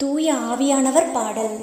தூய ஆவியானவர் பாடல்.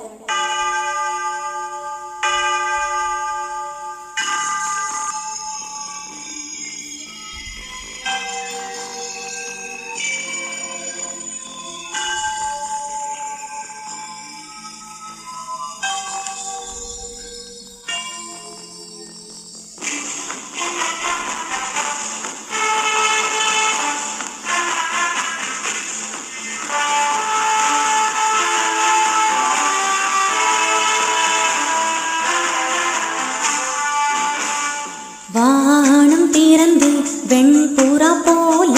வானம் திறந்து வெண்புறா போல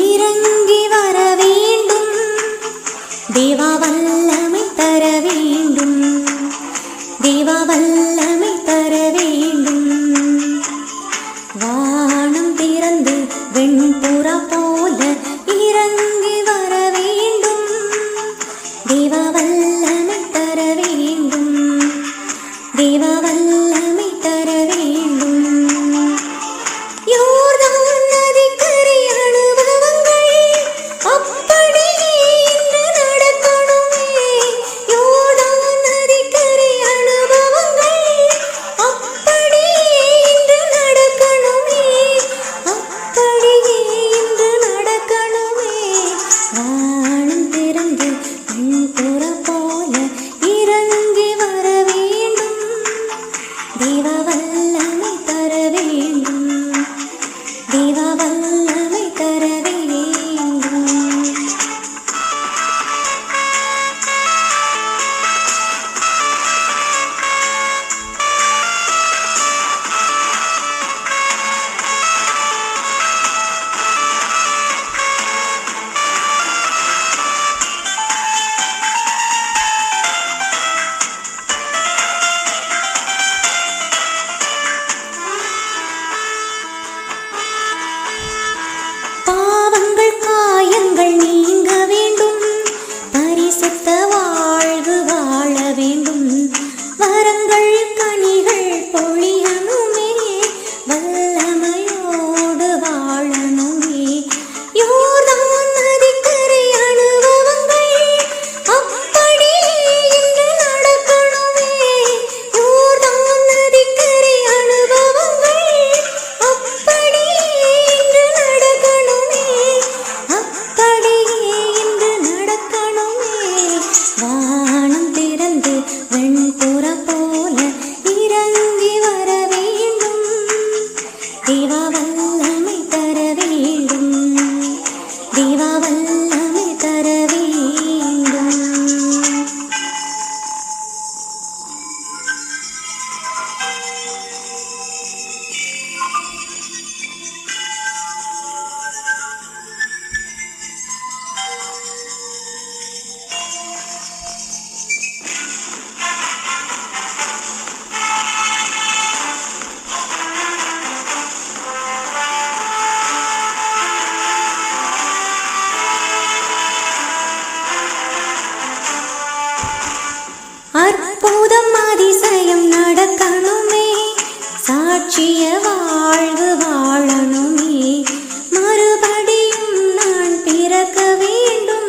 இறங்கி வர வேண்டும், தேவா வல்லமை தர வேண்டும், தேவா வல்லமை தர வேண்டும். வானம் திறந்து வெண்புறா போல இறங்கி வர வேண்டும், தேவா வல்லமை தர வேண்டும், தேவா வல்லமை தர வேண்டும். தேவா வல்லமை தர வேண்டும், தேவா வல்லமை தர வேண்டும். தேவா வல்லமை தர வேண்டும், தேவா வல்லமை தர வேண்டும். அற்புதம் அதிசயம் நடக்கணுமே, சாட்சிய வாழ்வு வாழணுமே, மறுபடியும் நான் பிறக்க வேண்டும்,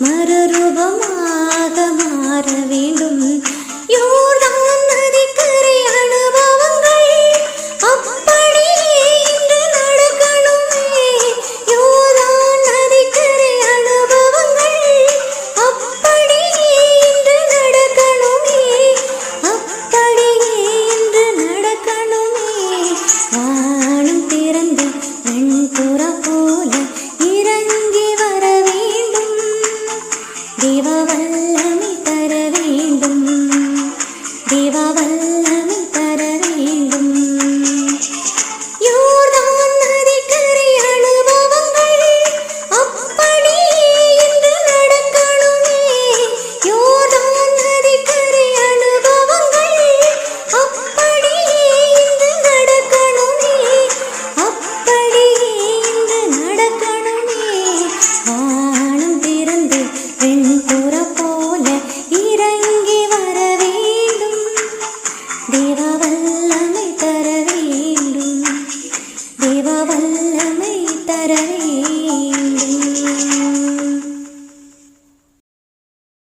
மறுரூபமாக மாற வேண்டும்.